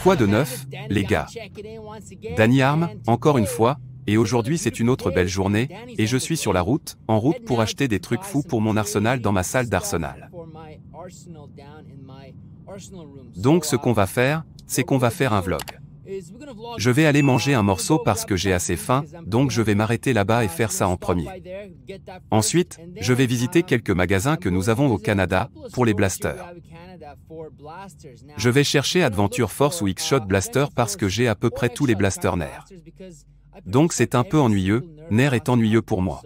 Quoi de neuf, les gars? Danny Arm, encore une fois, et aujourd'hui c'est une autre belle journée, et je suis sur la route, en route pour acheter des trucs fous pour mon arsenal dans ma salle d'arsenal. Donc ce qu'on va faire, c'est qu'on va faire un vlog. Je vais aller manger un morceau parce que j'ai assez faim, donc je vais m'arrêter là-bas et faire ça en premier. Ensuite, je vais visiter quelques magasins que nous avons au Canada, pour les blasters. Je vais chercher Adventure Force ou X-Shot Blaster parce que j'ai à peu près tous les blasters NER. Donc c'est un peu ennuyeux, NER est ennuyeux pour moi.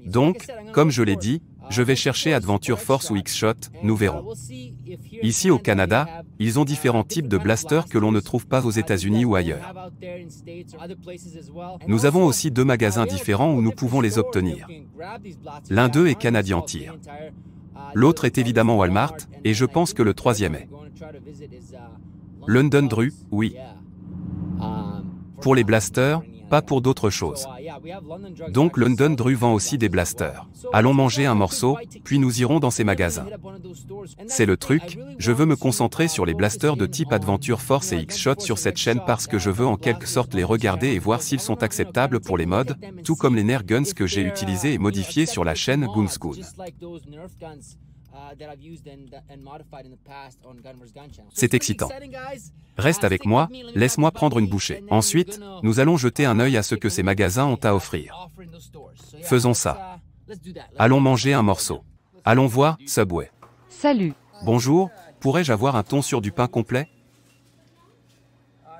Donc, comme je l'ai dit, je vais chercher Adventure Force ou X-Shot, nous verrons. Ici au Canada, ils ont différents types de blasters que l'on ne trouve pas aux États-Unis ou ailleurs. Nous avons aussi deux magasins différents où nous pouvons les obtenir. L'un d'eux est Canadian Tire. L'autre est évidemment Walmart, et je pense que le troisième est London Dru, oui. Pour les blasters, pas pour d'autres choses. Donc London Dru vend aussi des blasters. Allons manger un morceau, puis nous irons dans ces magasins. C'est le truc, je veux me concentrer sur les blasters de type Adventure Force et X-Shot sur cette chaîne parce que je veux en quelque sorte les regarder et voir s'ils sont acceptables pour les mods, tout comme les Nerf Guns que j'ai utilisés et modifiés sur la chaîne Goonsgoon. C'est excitant. Reste avec moi, laisse-moi prendre une bouchée. Ensuite, nous allons jeter un œil à ce que ces magasins ont à offrir. Faisons ça. Allons manger un morceau. Allons voir, Subway. Salut. Bonjour, pourrais-je avoir un thon sur du pain complet?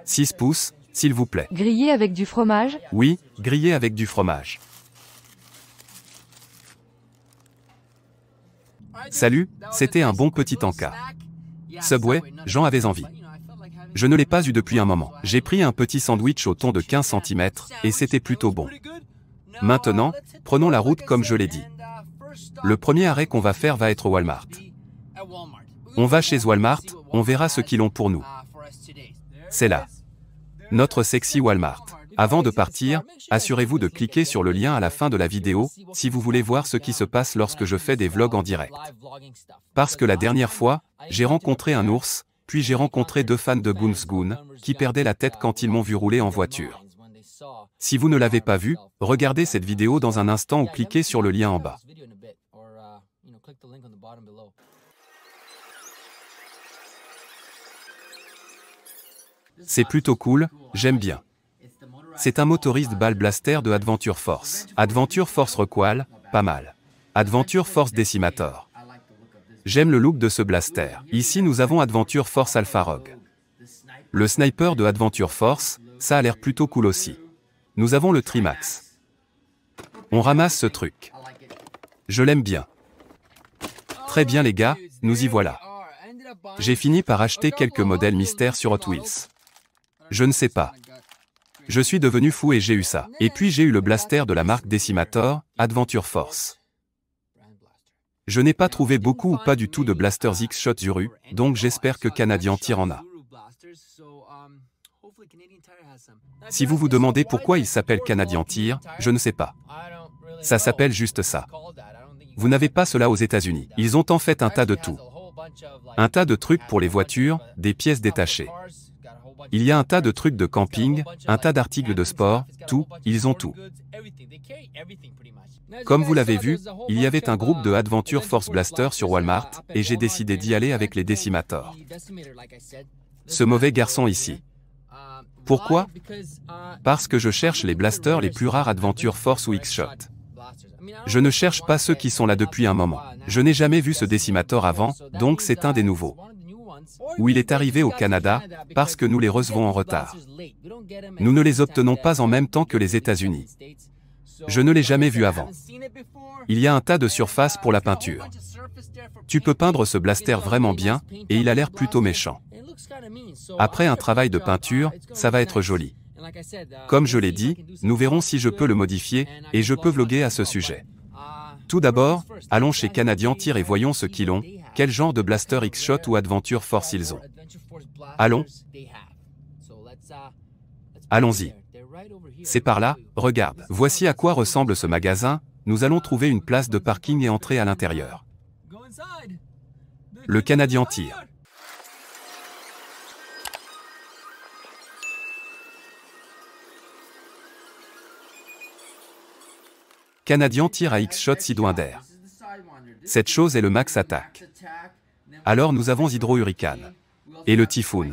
6 pouces, s'il vous plaît. Grillé avec du fromage? Oui, grillé avec du fromage. Salut, c'était un bon petit encas. Subway, j'en avais envie. Je ne l'ai pas eu depuis un moment. J'ai pris un petit sandwich au thon de 15 cm, et c'était plutôt bon. Maintenant, prenons la route comme je l'ai dit. Le premier arrêt qu'on va faire va être au Walmart. On va chez Walmart, on verra ce qu'ils ont pour nous. C'est là. Notre sexy Walmart. Avant de partir, assurez-vous de cliquer sur le lien à la fin de la vidéo, si vous voulez voir ce qui se passe lorsque je fais des vlogs en direct. Parce que la dernière fois, j'ai rencontré un ours, puis j'ai rencontré deux fans de Goonsgoon, qui perdaient la tête quand ils m'ont vu rouler en voiture. Si vous ne l'avez pas vu, regardez cette vidéo dans un instant ou cliquez sur le lien en bas. C'est plutôt cool, j'aime bien. C'est un motoriste Ball Blaster de Adventure Force. Adventure Force Recoil, pas mal. Adventure Force Decimator. J'aime le look de ce blaster. Ici nous avons Adventure Force Alpha Rogue. Le sniper de Adventure Force, ça a l'air plutôt cool aussi. Nous avons le Trimax. On ramasse ce truc. Je l'aime bien. Très bien les gars, nous y voilà. J'ai fini par acheter quelques modèles mystères sur Hot Wheels. Je ne sais pas. Je suis devenu fou et j'ai eu ça. Et puis j'ai eu le blaster de la marque Decimator, Adventure Force. Je n'ai pas trouvé beaucoup ou pas du tout de blasters X-Shot Zuru, donc j'espère que Canadian Tire en a. Si vous vous demandez pourquoi il s'appelle Canadian Tire, je ne sais pas. Ça s'appelle juste ça. Vous n'avez pas cela aux États-Unis. Ils ont en fait un tas de tout. Un tas de trucs pour les voitures, des pièces détachées. Il y a un tas de trucs de camping, un tas d'articles de sport, tout, ils ont tout. Comme vous l'avez vu, il y avait un groupe de Adventure Force Blaster sur Walmart, et j'ai décidé d'y aller avec les Decimator. Ce mauvais garçon ici. Pourquoi? Parce que je cherche les blasters les plus rares Adventure Force ou X-Shot. Je ne cherche pas ceux qui sont là depuis un moment. Je n'ai jamais vu ce Decimator avant, donc c'est un des nouveaux. Où il est arrivé au Canada, parce que nous les recevons en retard. Nous ne les obtenons pas en même temps que les États-Unis. Je ne l'ai jamais vu avant. Il y a un tas de surface pour la peinture. Tu peux peindre ce blaster vraiment bien, et il a l'air plutôt méchant. Après un travail de peinture, ça va être joli. Comme je l'ai dit, nous verrons si je peux le modifier, et je peux vlogger à ce sujet. Tout d'abord, allons chez Canadian Tire et voyons ce qu'ils ont, quel genre de blaster X-Shot ou Adventure Force ils ont. Allons. Allons-y. C'est par là, regarde. Voici à quoi ressemble ce magasin, nous allons trouver une place de parking et entrer à l'intérieur. Le Canadian Tire. Canadian tire à X-Shot Sidewinder. Cette chose est le Max Attack. Alors nous avons Hydro Hurricane. Et le Typhoon.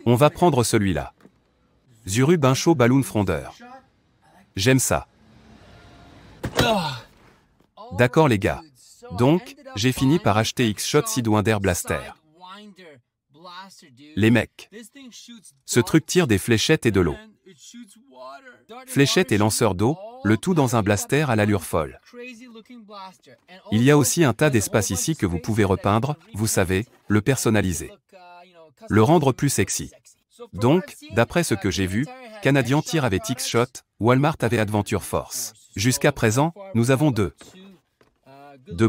On va prendre celui-là. Zuru Bincho Balloon Frondeur. J'aime ça. D'accord les gars. Donc, j'ai fini par acheter X-Shot Sidewinder Blaster. Les mecs. Ce truc tire des fléchettes et de l'eau. Fléchettes et lanceurs d'eau, le tout dans un blaster à l'allure folle. Il y a aussi un tas d'espace ici que vous pouvez repeindre, vous savez, le personnaliser. Le rendre plus sexy. Donc, d'après ce que j'ai vu, Canadian Tire avait X-Shot, Walmart avait Adventure Force. Jusqu'à présent, nous avons deux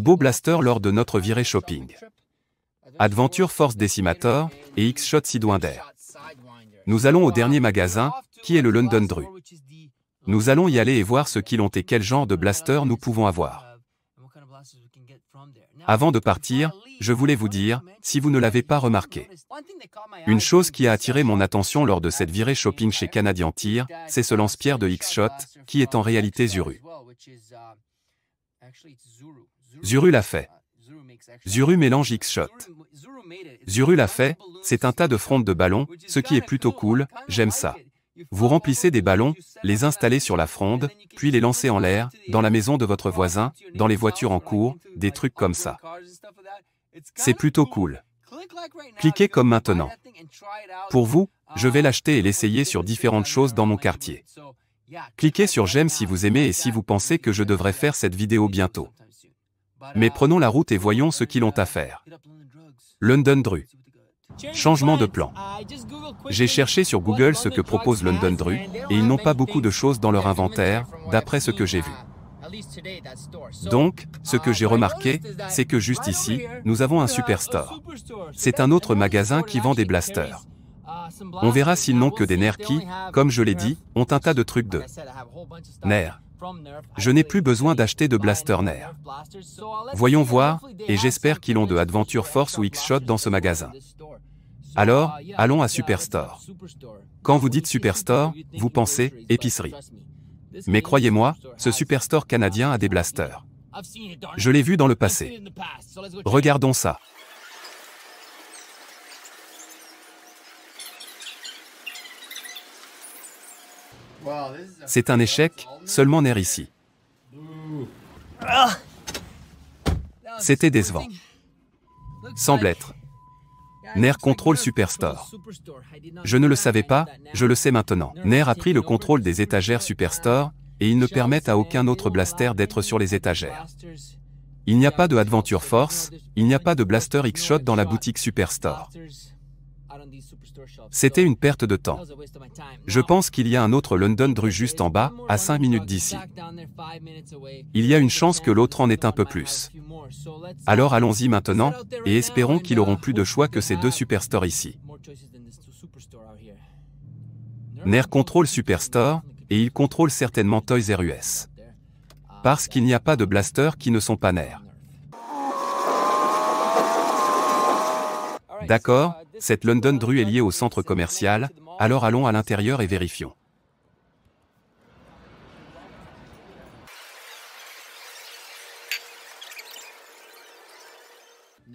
beaux blasters lors de notre virée shopping. Adventure Force Decimator et X-Shot Sidewinder. Nous allons au dernier magasin, qui est le London Druid. Nous allons y aller et voir ce qu'ils ont et quel genre de blaster nous pouvons avoir. Avant de partir, je voulais vous dire, si vous ne l'avez pas remarqué. Une chose qui a attiré mon attention lors de cette virée shopping chez Canadian Tire, c'est ce lance-pierre de X-Shot, qui est en réalité Zuru. Zuru l'a fait. Zuru mélange X-Shot. Zuru l'a fait, c'est un tas de frondes de ballons, ce qui est plutôt cool, j'aime ça. Vous remplissez des ballons, les installez sur la fronde, puis les lancez en l'air, dans la maison de votre voisin, dans les voitures en cours, des trucs comme ça. C'est plutôt cool. Cliquez comme maintenant. Pour vous, je vais l'acheter et l'essayer sur différentes choses dans mon quartier. Cliquez sur j'aime si vous aimez et si vous pensez que je devrais faire cette vidéo bientôt. Mais prenons la route et voyons ce qu'ils ont à faire. London Druid. Changement de plan. J'ai cherché sur Google ce que propose London Druid, et ils n'ont pas beaucoup de choses dans leur inventaire, d'après ce que j'ai vu. Donc, ce que j'ai remarqué, c'est que juste ici, nous avons un Superstore. C'est un autre magasin qui vend des blasters. On verra s'ils n'ont que des nerfs qui, comme je l'ai dit, ont un tas de trucs de nerfs. Je n'ai plus besoin d'acheter de blaster nerfs. Voyons voir, et j'espère qu'ils ont de Adventure Force ou X-Shot dans ce magasin. Alors, allons à Superstore. Quand vous dites Superstore, vous pensez épicerie. Mais croyez-moi, ce Superstore canadien a des blasters. Je l'ai vu dans le passé. Regardons ça. C'est un échec, seulement nerf ici. C'était décevant. Semble être. Nerf contrôle Superstore. Je ne le savais pas, je le sais maintenant. Nerf a pris le contrôle des étagères Superstore, et ils ne permettent à aucun autre blaster d'être sur les étagères. Il n'y a pas de Adventure Force, il n'y a pas de blaster X-Shot dans la boutique Superstore. C'était une perte de temps. Je pense qu'il y a un autre London Druid juste en bas, à 5 minutes d'ici. Il y a une chance que l'autre en ait un peu plus. Alors allons-y maintenant, et espérons qu'ils auront plus de choix que ces deux Superstores ici. Nerf contrôle Superstore, et il contrôle certainement Toys R Us. Parce qu'il n'y a pas de blasters qui ne sont pas nerfs. D'accord, cette London Druid est liée au centre commercial, alors allons à l'intérieur et vérifions.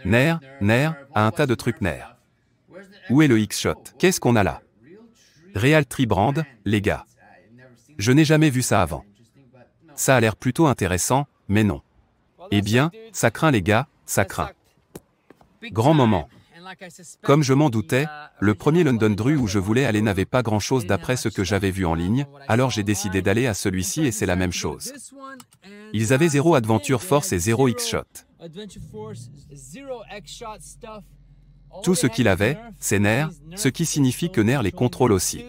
Nerf a un tas de trucs nerfs. Où est le X-Shot? Qu'est-ce qu'on a là? Real Tree Brand, les gars. Je n'ai jamais vu ça avant. Ça a l'air plutôt intéressant, mais non. Eh bien, ça craint les gars, ça craint. Grand moment. Comme je m'en doutais, le premier London Druid où je voulais aller n'avait pas grand-chose d'après ce que j'avais vu en ligne, alors j'ai décidé d'aller à celui-ci et c'est la même chose. Ils avaient 0 Adventure Force et 0 X-Shot. Tout ce qu'il avait, c'est nerfs, ce qui signifie que nerfs les contrôle aussi.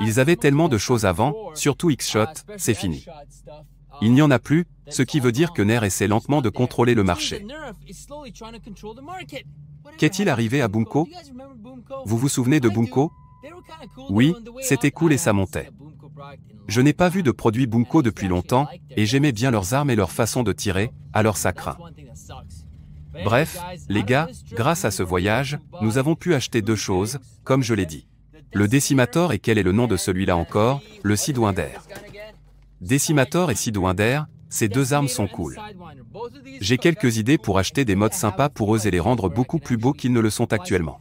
Ils avaient tellement de choses avant, surtout X-Shot, c'est fini. Il n'y en a plus, ce qui veut dire que nerfs essaie lentement de contrôler le marché. Qu'est-il arrivé à Bunko? Vous vous souvenez de Bunko? Oui, c'était cool et ça montait. Je n'ai pas vu de produits Bunko depuis longtemps, et j'aimais bien leurs armes et leur façon de tirer, alors ça craint. Bref, les gars, grâce à ce voyage, nous avons pu acheter deux choses, comme je l'ai dit. Le Decimator et quel est le nom de celui-là encore? Le Sidewinder. Decimator et Sidewinder, ces deux armes sont cool. J'ai quelques idées pour acheter des mods sympas pour eux et les rendre beaucoup plus beaux qu'ils ne le sont actuellement.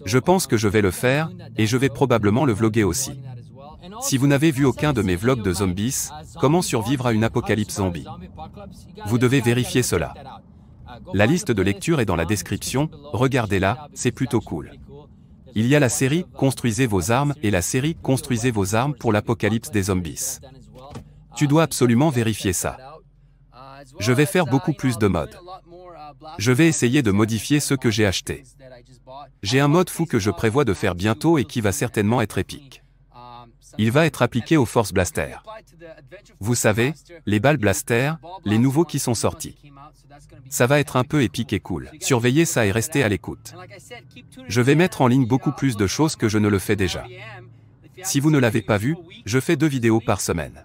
Je pense que je vais le faire, et je vais probablement le vlogger aussi. Si vous n'avez vu aucun de mes vlogs de zombies, comment survivre à une apocalypse zombie, vous devez vérifier cela. La liste de lecture est dans la description, regardez-la, c'est plutôt cool. Il y a la série « Construisez vos armes » et la série « Construisez vos armes pour l'apocalypse des zombies. Tu dois absolument vérifier ça. Je vais faire beaucoup plus de mods. Je vais essayer de modifier ceux que j'ai achetés. J'ai un mode fou que je prévois de faire bientôt et qui va certainement être épique. Il va être appliqué aux Force Blaster. Vous savez, les balles blaster, les nouveaux qui sont sortis. Ça va être un peu épique et cool. Surveillez ça et restez à l'écoute. Je vais mettre en ligne beaucoup plus de choses que je ne le fais déjà. Si vous ne l'avez pas vu, je fais 2 vidéos par semaine.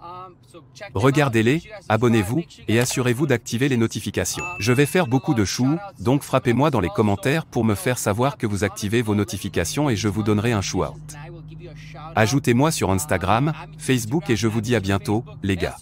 Regardez-les, abonnez-vous, et assurez-vous d'activer les notifications. Je vais faire beaucoup de choux, donc frappez-moi dans les commentaires pour me faire savoir que vous activez vos notifications et je vous donnerai un shout-out. Ajoutez-moi sur Instagram, Facebook et je vous dis à bientôt, les gars.